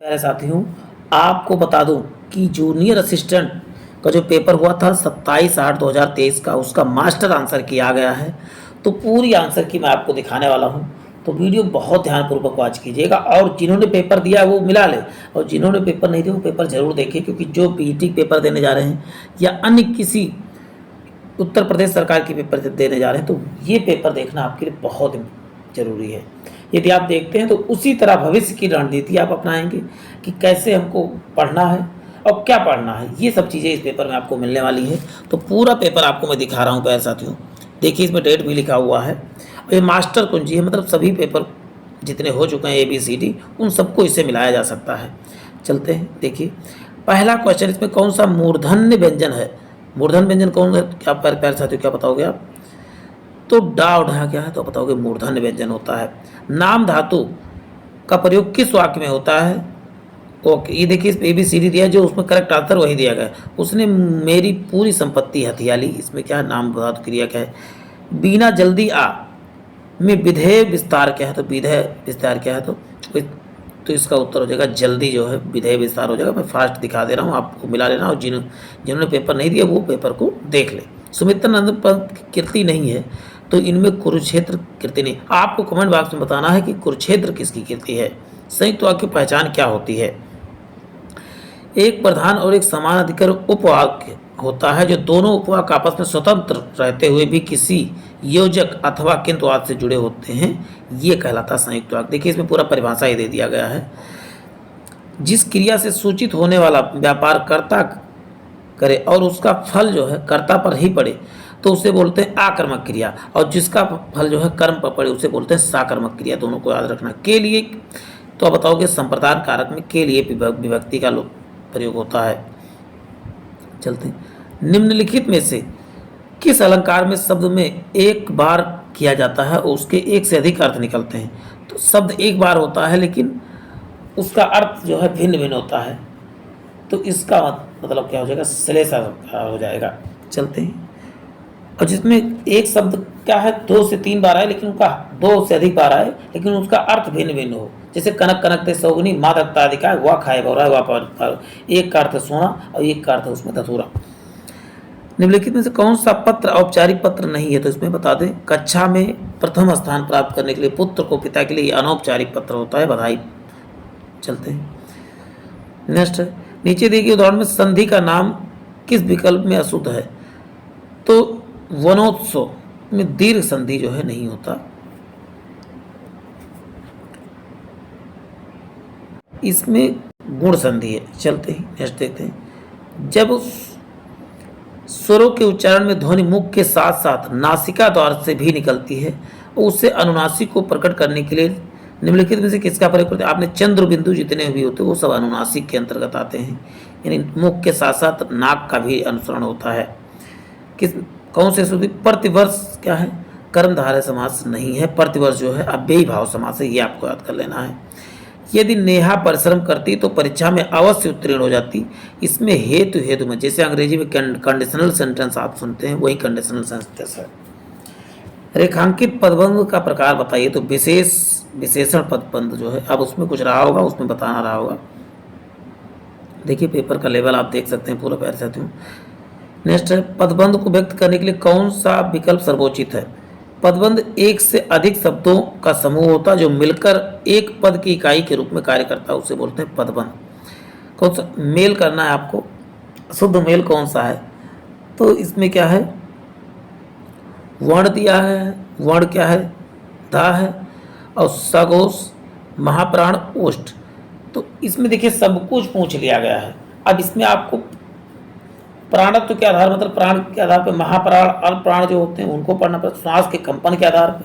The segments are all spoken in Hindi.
प्यारे साथियों, आपको बता दूं कि जूनियर असिस्टेंट का जो पेपर हुआ था 27/8/2023 का, उसका मास्टर आंसर किया गया है। तो पूरी आंसर की मैं आपको दिखाने वाला हूं। तो वीडियो बहुत ध्यानपूर्वक वॉच कीजिएगा और जिन्होंने पेपर दिया वो मिला ले, और जिन्होंने पेपर नहीं दिया वो पेपर जरूर देखें, क्योंकि जो पीटी पेपर देने जा रहे हैं या अन्य किसी उत्तर प्रदेश सरकार के पेपर जब देने जा रहे हैं तो ये पेपर देखना आपके लिए बहुत ज़रूरी है। यदि आप देखते हैं तो उसी तरह भविष्य की रणनीति आप अपनाएंगे कि कैसे हमको पढ़ना है और क्या पढ़ना है। ये सब चीज़ें इस पेपर में आपको मिलने वाली है। तो पूरा पेपर आपको मैं दिखा रहा हूँ प्यारे साथियों। देखिए, इसमें डेट भी लिखा हुआ है और ये मास्टर कुंजी है, मतलब सभी पेपर जितने हो चुके हैं ABCD उन सबको इससे मिलाया जा सकता है। चलते हैं, देखिए पहला क्वेश्चन, इसमें कौन सा मूर्धन्य व्यंजन है। मूर्धन्य व्यंजन कौन है, क्या प्यारे साथियों क्या बताओगे आप? तो डा उठा क्या है, तो बताओगे मूर्धन्य व्यंजन होता है। नाम धातु का प्रयोग किस वाक्य में होता है? ओके, ये देखिए इस ABCD दिया, जो उसमें करेक्ट आंसर वही दिया गया। उसने मेरी पूरी संपत्ति हथिया ली, इसमें क्या है, नाम धातु क्रिया क्या है। बीना जल्दी आ में विधेय विस्तार क्या है, तो विधेय विस्तार क्या है, तो इसका उत्तर हो जाएगा जल्दी, जो है विधेय विस्तार हो जाएगा। मैं फास्ट दिखा दे रहा हूँ, आपको मिला लेना, और जिन्होंने पेपर नहीं दिया वो पेपर को देख ले। सुमित्रानंद पंत की कृति नहीं है, तो इनमें कुरुक्षेत्र कृति नहीं। आपको कमेंट बॉक्स में बताना है कि कुरुक्षेत्र किसकी कृति है। संयुक्त वाक्य की पहचान क्या होती है? एक प्रधान और एक समान अधिकार उपवाक्य होता है, जो दोनों उपवाक्य आपस में स्वतंत्र रहते हुए भी किसी योजक अथवा किंतुवाद से जुड़े होते हैं, ये कहलाता संयुक्त वाक्य। देखिए इसमें पूरा परिभाषा ही दे दिया गया है। जिस क्रिया से सूचित होने वाला व्यापार कर्ता करे और उसका फल जो है कर्ता पर ही पड़े, तो उसे बोलते हैं आकर्मक क्रिया, और जिसका फल जो है कर्म पर पड़े उसे बोलते हैं साकर्मक क्रिया। दोनों को याद रखना। के लिए, तो आप बताओगे संप्रदान कारक में के लिए विभक्ति का प्रयोग होता है। चलते हैं, निम्नलिखित में से किस अलंकार में शब्द में एक बार किया जाता है और उसके एक से अधिक अर्थ निकलते हैं? तो शब्द एक बार होता है लेकिन उसका अर्थ जो है भिन्न भिन्न होता है, तो इसका मतलब क्या हो जाएगा, श्लेष हो जाएगा। चलते हैं, और जिसमें एक शब्द क्या है 2 से 3 बार आए लेकिन उनका 2 से अधिक बार आए लेकिन उसका अर्थ भिन्न भिन्न हो, जैसे कनक कनकते सौगनी माँ दत्ताधिका वह खाए बोरा वह पर, एक का अर्थ सोना और एक का अर्थ उसमें धतूरा। निम्नलिखित में से कौन सा पत्र औपचारिक पत्र नहीं है? तो इसमें बता दें, कक्षा में प्रथम स्थान प्राप्त करने के लिए पुत्र को पिता के लिए अनौपचारिक पत्र होता है, बधाई। चलते हैं नेक्स्ट, नीचे दी गई उदाहरण में संधि का नाम किस विकल्प में अशुद्ध है? तो वनोत्सव में दीर्घ संधि जो है नहीं होता, इसमें गुण संधि है। चलते हैं नेक्स्ट देखते हैं, जब स्वरों के उच्चारण में ध्वनि मुख के साथ साथ नासिका द्वार से भी निकलती है और उससे अनुनासिक को प्रकट करने के लिए निम्नलिखित में से किसका प्रयोग करते हैं? आपने चंद्र बिंदु जितने भी होते हैं वो सब अनुनासिक के अंतर्गत आते हैं, यानी मुख के साथ साथ नाक का भी अनुसरण होता है। किस कौन से सूत्र? प्रतिवर्ष क्या है, कर्मधारय समास नहीं है, प्रतिवर्ष जो है अव्ययी भाव समास है, ये आपको याद कर लेना है। यदि नेहा परिश्रम करती तो परीक्षा में अवश्य उत्तीर्ण हो जाती, इसमें हेतु हेतु में, जैसे अंग्रेजी में कंडीशनल सेंटेंस आप सुनते हैं वही कंडीशनल सेंटेंस है। रेखांकित पदबंध का प्रकार बताइए, तो विशेष विशेषण पदबंध जो है, अब उसमें कुछ रहा होगा, उसमें बताना रहा होगा। देखिए पेपर का लेवल आप देख सकते हैं पूरा प्यारे साथियों। नेक्स्ट है, पदबंध को व्यक्त करने के लिए कौन सा विकल्प सर्वोचित है? पदबंध एक से अधिक शब्दों का समूह होता है जो मिलकर एक पद की इकाई के रूप में कार्य करता है, उसे बोलते हैं पदबंध। कौन सा मेल करना है आपको, शुद्ध मेल कौन सा है? तो इसमें क्या है, वर्ण दिया है, वर्ण क्या है, धा है, और सगोष महाप्राण ओष्ठ। तो इसमें देखिए सब कुछ पूछ लिया गया है। अब इसमें आपको प्राणत्व के आधार, मतलब प्राण के आधार पर महाप्राण अल्पप्राण जो होते हैं उनको पढ़ना पड़ता, श्वास के कंपन के आधार पर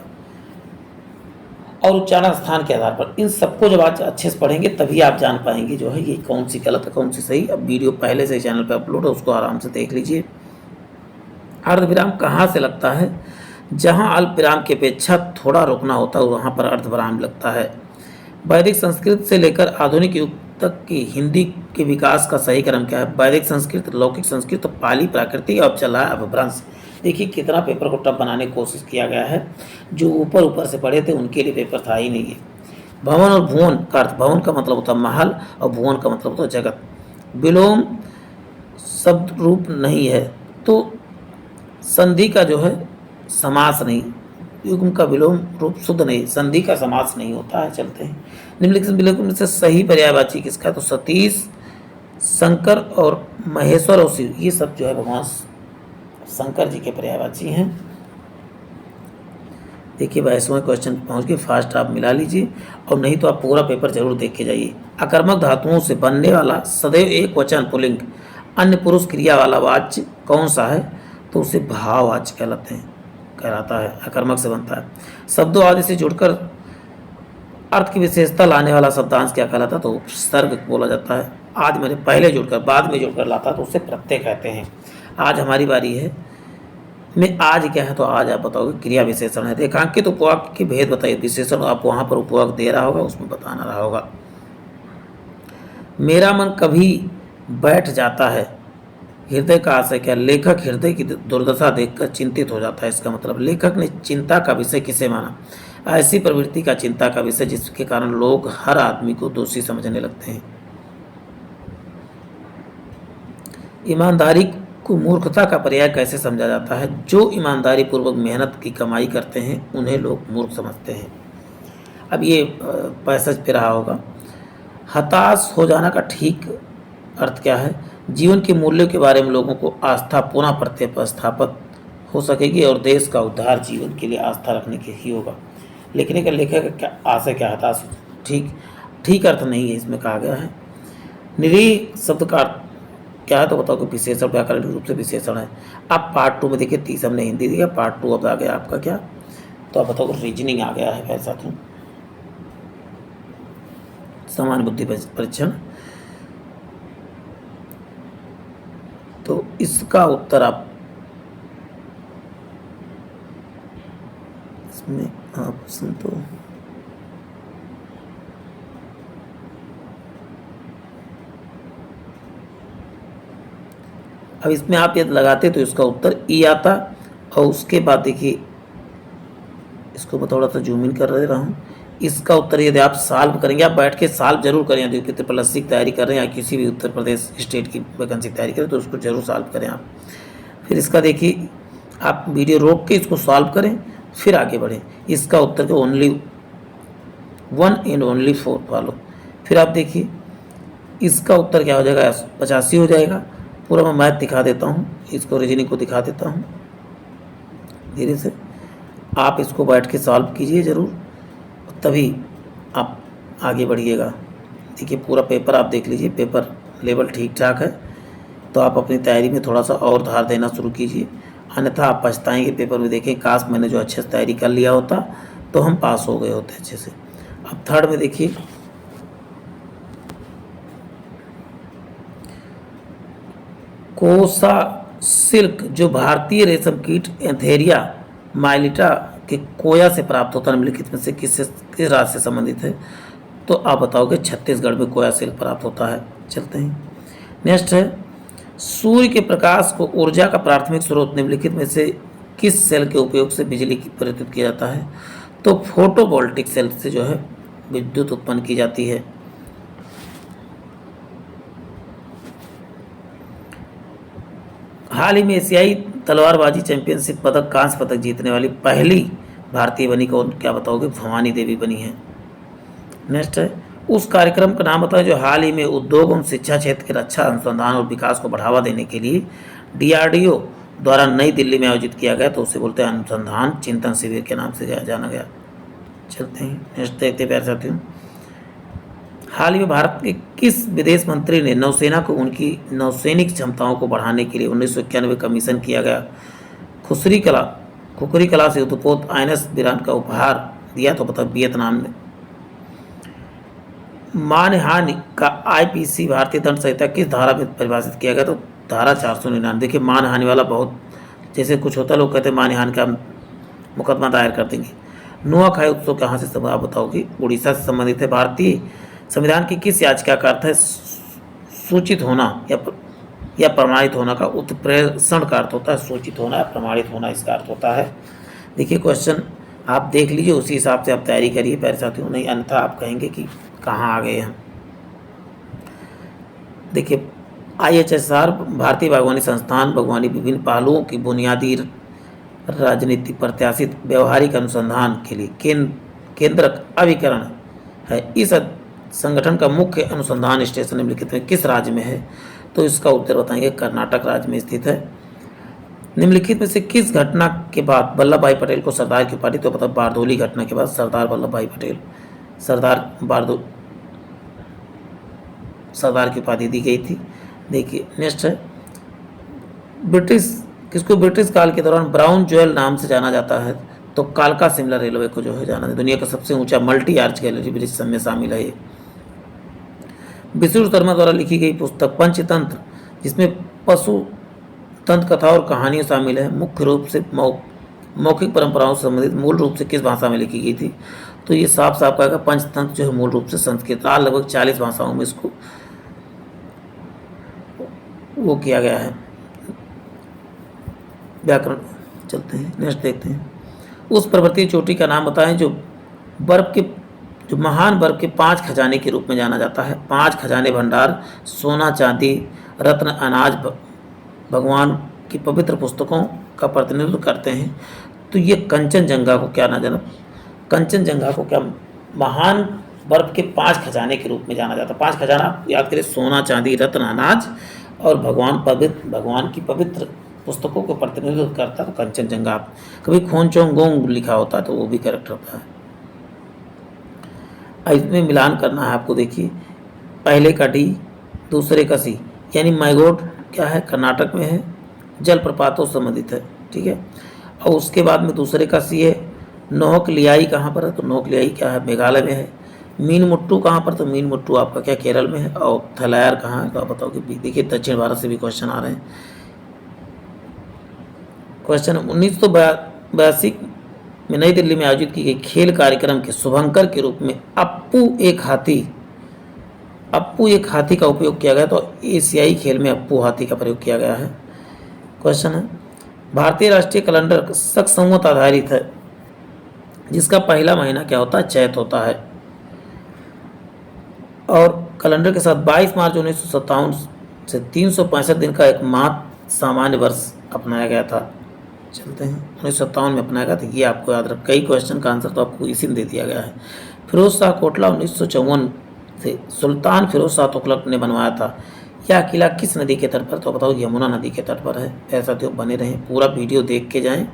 और उच्चारण स्थान के आधार पर। इन सबको जब आज अच्छे से पढ़ेंगे तभी आप जान पाएंगे जो है ये कौन सी गलत है कौन सी सही। अब वीडियो पहले से चैनल पर अपलोड है, उसको आराम से देख लीजिए। अर्धविराम कहाँ से लगता है? जहाँ अल्पविराम की अपेक्षा थोड़ा रुकना होता है वहाँ पर अर्धविराम लगता है। वैदिक संस्कृत से लेकर आधुनिक युग तक की हिंदी के विकास का सही क्रम क्या है? वैदिक संस्कृत, लौकिक संस्कृत, पाली, प्राकृतिक, अब चला है अपभ्रंश। देखिए कितना पेपर को टफ बनाने की कोशिश किया गया है। जो ऊपर ऊपर से पढ़े थे उनके लिए पेपर था ही नहीं है। भवन और भुवन का अर्थ, भवन का मतलब होता है महल और भुवन का मतलब होता है जगत। विलोम शब्द रूप नहीं है, तो संधि का जो है समास नहीं, युग्म का विलोम रूप शुद्ध नहीं, संधि का समास नहीं होता है। चलते हैं निम्नलिखित विलोम में से सही पर्यायवाची किसका, तो सतीश, शंकर और महेश्वर और शिव, ये सब जो है भगवान शंकर जी के पर्यायवाची हैं। देखिए 22वें क्वेश्चन पहुंच के फास्ट आप मिला लीजिए, और नहीं तो आप पूरा पेपर जरूर देख के जाइए। अकर्मक धातुओं से बनने वाला सदैव एक वचन पुल्लिंग अन्य पुरुष क्रिया वाला वाच्य कौन सा है, तो उसे भाववाच्य कहलाता है, अकर्मक से बनता है। शब्दों आदि से जुड़कर अर्थ की विशेषता लाने वाला शब्दांश क्या कहलाता है, तो उपसर्ग बोला जाता है। आज मैंने पहले जुड़कर बाद में जुड़कर लाता तो उसे प्रत्यय कहते हैं। आज हमारी बारी है, में आज क्या है, तो आज आप बताओगे क्रिया विशेषण है। रेखांकित उपवाक्य के भेद बताइए, विशेषण आप वहाँ पर उपवाक्य दे रहा होगा उसमें बताना रहा होगा। मेरा मन कभी बैठ जाता है, हृदय का आशय क्या, लेखक हृदय की दुर्दशा देखकर चिंतित हो जाता है। इसका मतलब लेखक ने चिंता का विषय किसे माना, ऐसी प्रवृत्ति का चिंता का विषय जिसके कारण लोग हर आदमी को दोषी समझने लगते हैं। ईमानदारी को मूर्खता का पर्याय कैसे समझा जाता है, जो ईमानदारी पूर्वक मेहनत की कमाई करते हैं उन्हें लोग मूर्ख समझते हैं। अब ये पैसेज पे रहा होगा। हताश हो जाना का ठीक अर्थ क्या है, जीवन के मूल्यों के बारे में लोगों को आस्था पुनः प्रतिस्थापित हो सकेगी और देश का उद्धार जीवन के लिए आस्था रखने के ही होगा। लिखने का लेखक का क्या आशय क्या, हताश ठीक अर्थ नहीं है इसमें कहा गया है। निरीह शब्द का अर्थ क्या है, तो बताओ कि विशेषण व्याकरणिक रूप से विशेषण है। अब पार्ट 2 में देखिए 30 हमने हिंदी दिया, पार्ट 2 अब आ गया आपका क्या, तो आप बताओ रीजनिंग आ गया है ऐसा तो समान बुद्धि परीक्षण। तो इसका उत्तर आप इसमें ऑप्शन तो अब इसमें आप यदि लगाते तो इसका उत्तर ई आता, और उसके बाद देखिए इसको मैं थोड़ा सा जूम इन कर रहा हूँ। इसका उत्तर यदि आप सॉल्व करेंगे, आप बैठ के सॉल्व जरूर करें, यदि ट्रिपल एससी की तैयारी कर रहे हैं या किसी भी उत्तर प्रदेश स्टेट की वैकेंसी की तैयारी करें तो उसको जरूर सॉल्व करें आप। फिर इसका देखिए आप वीडियो रोक के इसको सॉल्व करें फिर आगे बढ़ें। इसका उत्तर को ओनली 1 एंड ओनली 4 फॉलो। फिर आप देखिए इसका उत्तर क्या हो जाएगा, 85 हो जाएगा। पूरा मैं मैथ दिखा देता हूँ, इसको रीजनिंग को दिखा देता हूँ धीरे से। आप इसको बैठ के सॉल्व कीजिए ज़रूर, तभी आप आगे बढ़िएगा। देखिए पूरा पेपर आप देख लीजिए, पेपर लेवल ठीक ठाक है, तो आप अपनी तैयारी में थोड़ा सा और धार देना शुरू कीजिए, अन्यथा आप पछताएंगे पेपर में। देखें काश मैंने जो अच्छे से तैयारी कर लिया होता तो हम पास हो गए होते अच्छे से। अब थर्ड में देखिए कोसा सिल्क जो भारतीय रेशम कीट एंथेरिया माइलिटा के कोया से प्राप्त होता है, निम्नलिखित में से किस राज्य से संबंधित है, तो आप बताओगे छत्तीसगढ़ में कोया सिल्क प्राप्त होता है। चलते हैं नेक्स्ट है, सूर्य के प्रकाश को ऊर्जा का प्राथमिक स्रोत निम्नलिखित में से किस सेल के उपयोग से बिजली की प्रस्तुत किया जाता है, तो फोटोवोल्टिक सेल से जो है विद्युत उत्पन्न की जाती है। हाल ही में एशियाई तलवारबाजी चैंपियनशिप पदक कांस्य पदक जीतने वाली पहली भारतीय बनी कौन, क्या बताओगे, भवानी देवी बनी है। नेक्स्ट है, उस कार्यक्रम का नाम बताओ जो हाल ही में उद्योग एवं शिक्षा क्षेत्र के रक्षा अनुसंधान और विकास को बढ़ावा देने के लिए DRDO द्वारा नई दिल्ली में आयोजित किया गया, तो उसे बोलते हैं अनुसंधान चिंतन शिविर के नाम से जाना गया। चलते हैं नेक्स्ट देखते प्यारे साथियों, हाल ही में भारत के किस विदेश मंत्री ने नौसेना को उनकी नौसैनिक क्षमताओं को बढ़ाने के लिए 1991 का मिशन किया गया खुखरी कला से युद्धपोत INS विराट का उपहार दिया, तो बता वियतनाम ने। मानहानि का IPC भारतीय दंड संहिता किस धारा में परिभाषित किया गया, तो धारा 499। देखिए मानहानि वाला बहुत, जैसे कुछ होता है लोग कहते हैं मानहानि का मुकदमा दायर कर देंगे। नुआखाई उत्सव कहाँ से सब आप बताओगे, उड़ीसा से संबंधित है। भारतीय संविधान की किस याचिका का अर्थ है सूचित होना या प्रमाणित होना का, उत्प्रेषण का अर्थ होता है सूचित होना या प्रमाणित होना, इसका अर्थ होता है। देखिए क्वेश्चन आप देख लीजिए, उसी हिसाब से आप तैयारी करिए प्यारे साथियों, नहीं अन्यथा आप कहेंगे कि कहाँ आ गए हम। देखिए, IHSR भारतीय बागवानी संस्थान बागवानी विभिन्न पहलुओं की बुनियादी राजनीतिक प्रत्याशित व्यवहारिक अनुसंधान के लिए केंद्रक अभिकरण है। इस संगठन का मुख्य अनुसंधान स्टेशन निम्नलिखित में किस राज्य में है? तो इसका उत्तर बताएंगे कर्नाटक राज्य में स्थित है। निम्नलिखित में से किस घटना के बाद वल्लभ भाई पटेल को सरदार की उपाधि, तो मतलब बारदोली घटना के बाद सरदार वल्लभ भाई पटेल सरदार की उपाधि दी गई थी। देखिए नेक्स्ट है, ब्रिटिश काल के दौरान ब्राउन ज्वेल नाम से जाना जाता है? तो कालका शिमला रेलवे को जो है जाना है। दुनिया का सबसे ऊंचा मल्टी आर्च गैलरी ब्रिज सब में शामिल है ये। विष्णु शर्मा द्वारा लिखी गई पुस्तक पंचतंत्र, जिसमें पशु तंत्र कथा और कहानियाँ शामिल है, मुख्य रूप से मौखिक परंपराओं से संबंधित मूल रूप से किस भाषा में लिखी गई थी? तो ये साफ साफ कहेगा पंचतंत्र जो है मूल रूप से संस्कृत, लगभग 40 भाषाओं में इसको वो किया गया है व्याकरण। चलते हैं नेक्स्ट देखते हैं। उस पर्वतीय चोटी का नाम बताएं जो महान बर्फ के 5 खजाने के रूप में जाना जाता है। 5 खजाने भंडार सोना चांदी रत्न अनाज भगवान की पवित्र पुस्तकों का प्रतिनिधित्व करते हैं। तो ये कंचनजंगा को क्या ना जाना, कंचनजंगा को क्या महान बर्फ के 5 खजाने के रूप में जाना जाता है। 5 खजाना याद करें, सोना चांदी रत्न अनाज और भगवान की पवित्र पुस्तकों को प्रतिनिधित्व करता है। तो कंचनजंगा, कभी खोनचोंगोंग लिखा होता है तो वो भी करेक्ट होता है। इसमें मिलान करना है आपको। देखिए, पहले का डी दूसरे का सी, यानी मैगोड क्या है, कर्नाटक में है, जलप्रपातों से संबंधित है, ठीक है। और उसके बाद में दूसरे का सी है। नोहक लियाई कहाँ पर है? तो नोहक लियाई क्या है, मेघालय में है। मीन मुट्टू कहाँ पर? तो मीन मुट्टू आपका क्या केरल में है। और थलायर कहाँ है? तो आप बताओ कि देखिए दक्षिण भारत से भी क्वेश्चन आ रहे हैं। क्वेश्चन 1982 में नई दिल्ली में आयोजित की गई खेल कार्यक्रम के शुभंकर के रूप में अप्पू एक हाथी का उपयोग किया गया। तो एशियाई खेल में अप्पू हाथी का प्रयोग किया गया है। क्वेश्चन है, भारतीय राष्ट्रीय कैलेंडर शक संवत आधारित है, जिसका पहला महीना क्या होता है? चैत होता है। और कैलेंडर के साथ 22 मार्च 1957 से 365 दिन का एक माह सामान्य वर्ष अपनाया गया था। चलते हैं, 1957 में अपनाया गया था, ये आपको याद रख। कई क्वेश्चन का आंसर तो आपको इसी में दे दिया गया है। फिरोज शाह कोटला 1954 से सुल्तान फिरोज शाह तुगलक ने बनवाया था। यह किला किस नदी के तट पर? तो बताओ यमुना नदी के तट पर है। ऐसा तो बने रहें, पूरा वीडियो देख के जाएं।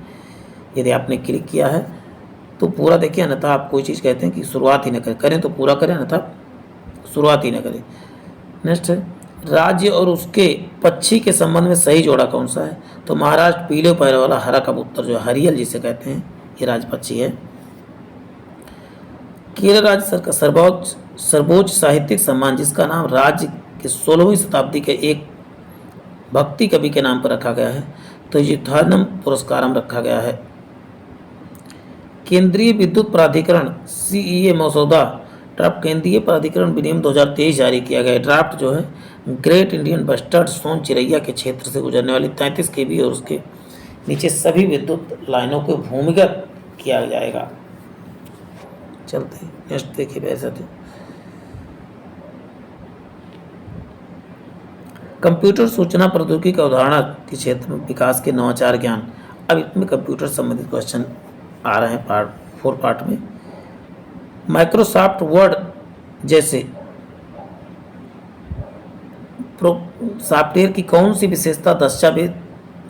यदि आपने क्लिक किया है तो पूरा देखिए, अन्यथा आप कोई चीज़ कहते हैं कि शुरुआत ही न करें तो पूरा करें, अन्यथा शुरुआत ही न करें। नेक्स्ट है, राज्य और उसके पक्षी के संबंध में सही जोड़ा कौन सा है? तो महाराष्ट्र पीले पैरों वाला हरा कबूतर जो हरियल जिसे कहते हैं, ये राज पक्षी है। केरल राज्य सरकार सर्वोच्च साहित्यिक सम्मान जिसका नाम राज्य के 16वीं शताब्दी के एक भक्ति कवि के नाम पर रखा गया है, तो युद्धानम पुरस्कारम रखा गया है। केंद्रीय विद्युत प्राधिकरण CEA मसौदा ड्राफ्ट केंद्रीय प्राधिकरण विनियम 2023 जारी किया गया। ड्राफ्ट जो है ग्रेट इंडियन बस्टर्ड सोन चिरैया के क्षेत्र से गुजरने वाली 33 kV और उसके नीचे सभी विद्युत लाइनों को भूमिगत किया जाएगा। चलते हैं नेक्स्ट देखिए वैसा थे। कंप्यूटर सूचना प्रौद्योगिकी का उदाहरण के क्षेत्र में विकास के नवाचार ज्ञान। अब इसमें कंप्यूटर संबंधित क्वेश्चन आ रहे हैं फोर पार्ट में। माइक्रोसॉफ्ट वर्ड जैसे सॉफ्टवेयर की कौन सी विशेषता दस्तावेज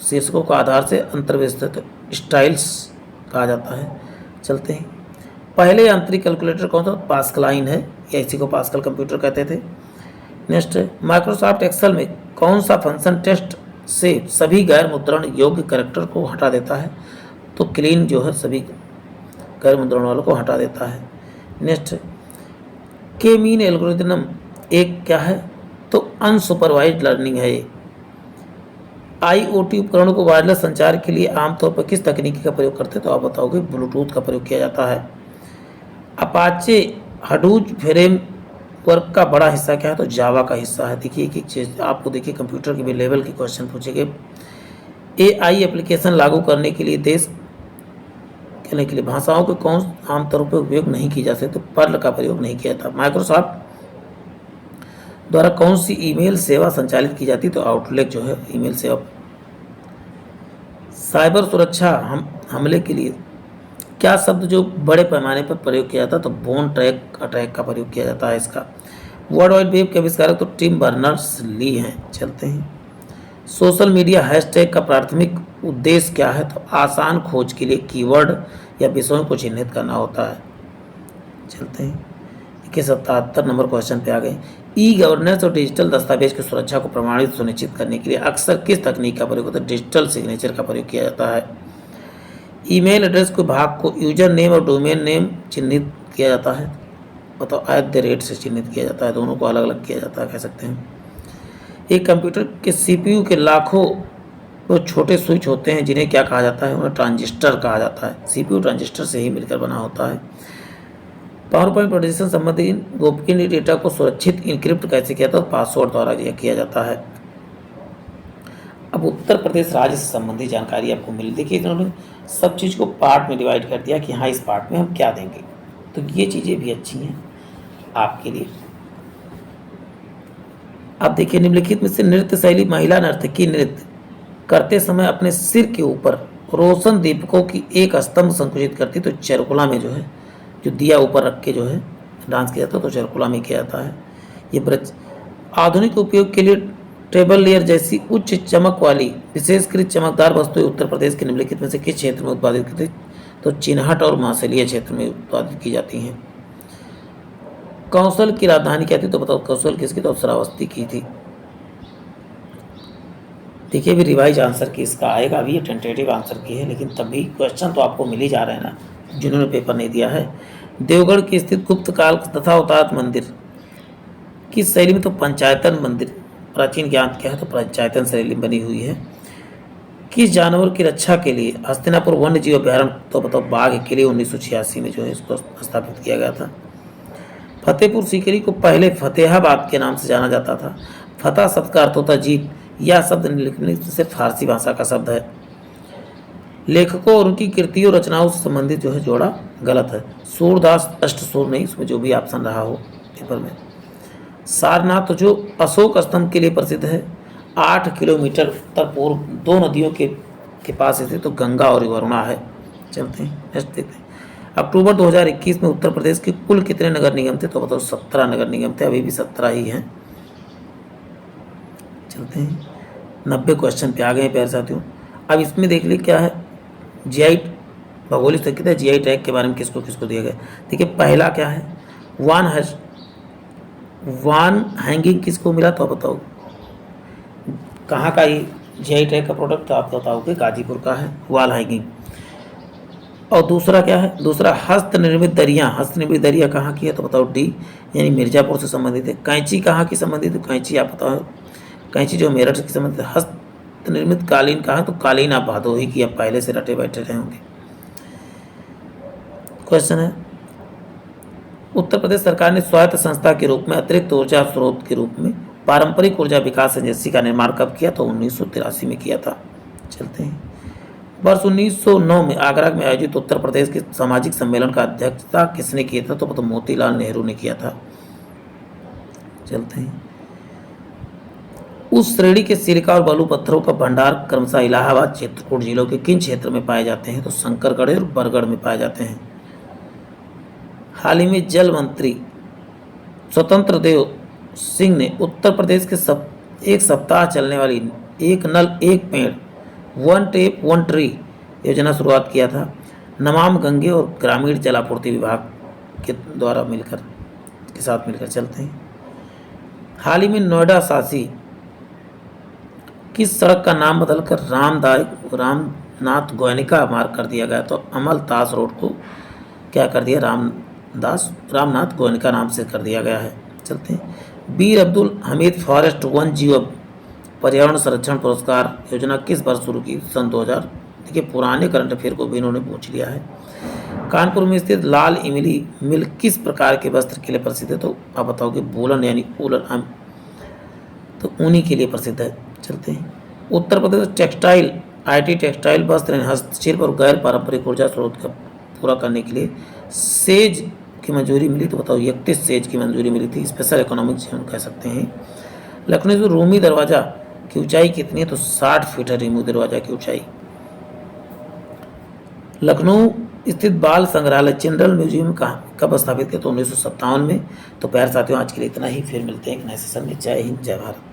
शीर्षकों के आधार से अंतर्विस्तृत स्टाइल्स कहा जाता है? चलते हैं। पहले आंतरिक कैलकुलेटर कौन था? पास्कलाइन है, या इसी को पास्कल कंप्यूटर कहते थे। नेक्स्ट है, माइक्रोसॉफ्ट एक्सेल में कौन सा फंक्शन टेक्स्ट से सभी गैर मुद्रण योग्य कैरेक्टर को हटा देता है? तो क्लीन जो है सभी गैर मुद्रण वालों को हटा देता है। नेक्स्ट, के मीन एल्गोरिथम एक क्या है? तो अनसुपरवाइज्ड लर्निंग है ये। IoT उपकरणों को वायरलेस संचार के लिए आमतौर पर किस तकनीकी का प्रयोग करते हैं? तो आप बताओगे ब्लूटूथ का प्रयोग किया जाता है। अपाचे हडूज फ्रेमवर्क का बड़ा हिस्सा क्या है? तो जावा का हिस्सा है। देखिए एक चीज़ आपको देखिए कंप्यूटर के भी लेवल के क्वेश्चन पूछेंगे। AI एप्लीकेशन लागू करने के लिए देश खेलने के लिए भाषाओं के कौन आमतौर पर उपयोग नहीं की जा सकती, तो पर्ल का प्रयोग नहीं किया जाता। माइक्रोसॉफ्ट द्वारा कौन सी ईमेल सेवा संचालित की जाती, तो आउटलुक जो है ईमेल सेवा। साइबर सुरक्षा हमले के लिए क्या शब्द जो बड़े पैमाने पर प्रयोग किया जाता है, तो बोन ट्रैक अटैक का प्रयोग किया जाता है इसका। वर्ल्ड वाइड वेब के आविष्कारक तो टिम बर्नर्स ली हैं। चलते हैं, सोशल मीडिया हैशटैग का प्राथमिक उद्देश्य क्या है, तो आसान खोज के लिए कीवर्ड या विषयों को चिन्हित करना होता है। चलते हैं, 77 नंबर क्वेश्चन पे आ गए। ई गवर्नेंस और डिजिटल दस्तावेज की सुरक्षा को प्रमाणित सुनिश्चित करने के लिए अक्सर किस तकनीक का प्रयोग होता है, डिजिटल सिग्नेचर का प्रयोग किया जाता है। ईमेल एड्रेस के भाग को यूजर नेम और डोमेन नेम चिन्हित किया जाता है, मतलब @ से चिन्हित किया जाता है, दोनों को अलग अलग किया जाता है कह सकते हैं। एक कंप्यूटर के सीपीयू के लाखों वो छोटे स्विच होते हैं जिन्हें क्या कहा जाता है, उन्हें ट्रांजिस्टर कहा जाता है। सीपीयू ट्रांजिस्टर से ही मिलकर बना होता है। पावर पॉइंट प्रेजेंटेशन संबंधी गोपनीय डेटा को सुरक्षित इनक्रिप्ट कैसे किया जाता है, पासवर्ड द्वारा यह किया जाता है। अब उत्तर प्रदेश राज्य से संबंधी जानकारी आपको मिली। देखिए इन्होंने सब चीज़ को पार्ट में डिवाइड कर दिया कि हाँ इस पार्ट में हम क्या देंगे, तो ये चीज़ें भी अच्छी हैं आपके लिए। अब देखिए निम्नलिखित में से नृत्य शैली महिला नर्तकी नृत्य करते समय अपने सिर के ऊपर रोशन दीपकों की एक स्तंभ संकुचित करती, तो चरकुला में जो है जो दिया ऊपर रख के जो है डांस किया जाता है, तो चरकुला में किया जाता है। ये ब्रज आधुनिक उपयोग के लिए टेबल लेयर जैसी उच्च चमक वाली विशेषकृत चमकदार वस्तुएं उत्तर प्रदेश के निम्नलिखित में से किस क्षेत्र में उत्पादित की, तो चिन्हट और मासलीय क्षेत्र में उत्पादित की जाती हैं। कौशल की राजधानी क्या थी, तो बताओ कौशल किसकी, तो श्रावस्ती की थी। देखिए अभी रिवाइज आंसर की इसका आएगा, अभी ये टेंटेटिव आंसर की है, लेकिन तभी क्वेश्चन तो आपको मिल ही जा रहे हैं ना जिन्होंने पेपर नहीं दिया है। देवगढ़ की स्थित गुप्त काल तथा अवतार मंदिर किस शैली में, तो पंचायतन मंदिर प्राचीन ज्ञात क्या है, तो पंचायतन शैली बनी हुई है। किस जानवर की रक्षा के लिए हस्तिनापुर वन्य जीव अभ्यारण्य, तो बताओ बाघ के लिए 1986 में जो है इसको स्थापित किया गया था। फतेहपुर सीकरी को पहले फतेहाबाद के नाम से जाना जाता था। फतह शब्द का अर्थ होता है जीत, यह शब्द लिखने से फारसी भाषा का शब्द है। लेखकों और उनकी कृतियों रचनाओं से संबंधित जो है जोड़ा गलत है। सूरदास अष्टसूर नहीं, उसमें जो भी ऑप्शन रहा हो पेपर में। सारनाथ जो अशोक स्तंभ के लिए प्रसिद्ध है, 8 किलोमीटर उत्तर पूर्व 2 नदियों के पास स्थित, तो गंगा और वरुणा है। चलते हैं नेक्स्ट देखते हैं। अक्टूबर 2021 में उत्तर प्रदेश के कुल कितने नगर निगम थे, तो बताओ 17 नगर निगम थे, अभी भी 17 ही हैं। चलते हैं 90 क्वेश्चन पे आ गए प्यारे साथियों। अब इसमें देख ली क्या है, जीआई भौगोलिक संकेत है, जीआई टैग के बारे में किसको किसको दिया गया। देखिए पहला क्या है, वान हैंगिंग किसको मिला, तो बताओ कहाँ का ये जीआई टैग का प्रोडक्ट, तो आप बताओगे गाजीपुर का है वाल हैंगिंग। और दूसरा क्या है, दूसरा हस्तनिर्मित दरिया कहाँ की है, तो बताओ डी यानी मिर्जापुर से संबंधित है। कैंची कहाँ की संबंधित है, कैंची आप बताओ, कैंची जो मेरठ से संबंधित है। हस्तनिर्मित कालीन कहाँ है, तो कालीन आप भदोही की आप पहले से रटे बैठे रहे होंगे। क्वेश्चन है, उत्तर प्रदेश सरकार ने स्वायत्त संस्था के रूप में अतिरिक्त ऊर्जा स्रोत के रूप में पारंपरिक ऊर्जा विकास एजेंसी का निर्माण कब किया, तो 1983 में किया था। चलते हैं, वर्ष 1909 में आगरा में आयोजित उत्तर प्रदेश के सामाजिक सम्मेलन का अध्यक्षता किसने किया था, तो मोतीलाल नेहरू ने किया था। चलते हैं, उस श्रेणी के सिलिका और बालू पत्थरों का भंडार क्रमशः इलाहाबाद, चित्रकूट जिलों के किन क्षेत्र में पाए जाते हैं, तो शंकरगढ़ और बरगढ़ में पाए जाते हैं। हाल ही में जल मंत्री स्वतंत्र देव सिंह ने उत्तर प्रदेश के एक सप्ताह चलने वाली एक नल एक पेड़ वन टेप वन ट्री योजना शुरुआत किया था। नमाम गंगे और ग्रामीण जलापूर्ति विभाग के द्वारा साथ मिलकर चलते हैं। हाल ही में नोएडा शासी किस सड़क का नाम बदलकर रामनाथ गोयनिका मार्ग कर दिया गया, तो अमलतास रोड को क्या कर दिया, रामनाथ गोयनिका नाम से कर दिया गया है। चलते हैं, वीर अब्दुल हमीद फॉरेस्ट वन जीव पर्यावरण संरक्षण पुरस्कार योजना किस वर्ष शुरू की, सन 2000। देखिए पुराने करंट अफेयर को भी इन्होंने पूछ लिया है। कानपुर में स्थित लाल इमली मिल किस प्रकार के वस्त्र के लिए प्रसिद्ध है, तो आप बताओगे वूलन यानी वूलन, तो ऊनी के लिए प्रसिद्ध है। चलते हैं, Uttar Pradesh textile IT textile वस्त्र हस्तशिल्प और गैर पारंपरिक ऊर्जा स्रोत का पूरा करने के लिए सेज की मंजूरी मिली, तो बताओ 31 सेज की मंजूरी मिली थी, स्पेशल इकोनॉमिक जोन कह सकते हैं। लखनऊ जो रूमी दरवाज़ा की ऊंचाई कितनी है, तो 60 फीट है रूमी दरवाज़ा की ऊंचाई। लखनऊ स्थित बाल संग्रहालय जनरल म्यूजियम कब स्थापित किया, तो 1957 में। तो प्यारे साथियों, आज के लिए इतना ही, फिर मिलते हैं एक नए सेशन में। जय हिंद, जय भारत।